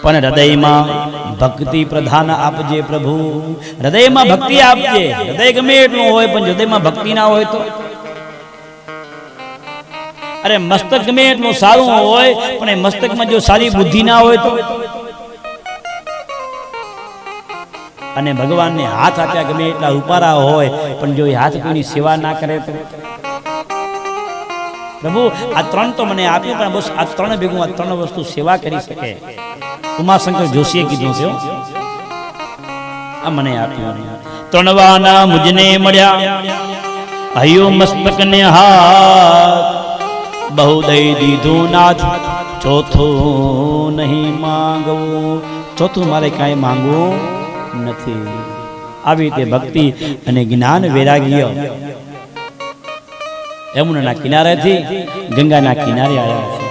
પણ હૃદયમાં ભક્તિ પ્રધાન આપજે પ્રભુ. હૃદયમાં ભક્તિ આપજે. હૃદય ગમે એટલું હોય પણ હૃદયમાં ભક્તિ ના હોય તો, અરે મસ્તક ગમે એટલું સારું હોય પણ એ મસ્તકમાં જો સારી બુદ્ધિ ના હોય તો, અને ભગવાનને હાથ આપ્યા ગમે એટલા રૂપારા હોય પણ જો એ હાથ કોઈની સેવા ના કરે તો, પ્રભુ આ ત્રણ તો મને આપ્યું પણ બસ આ ત્રણ ભેગું આ ત્રણ વસ્તુ સેવા કરી શકે. ઉમાશંકર જોશીએ કીધું છે આ મને આપ્યું. ત્રણવાના મુજને મળ્યા હૈયો મસ્તક ને હાથ, બહુ દઈ દીધું નાથ ચોથું નહીં માંગવું. ચોથું મારે કાંઈ માંગવું નથી. આવી રીતે ભક્તિ અને જ્ઞાન વૈરાગ્ય યમુનાના કિનારેથી ગંગાના કિનારે આવ્યા છે.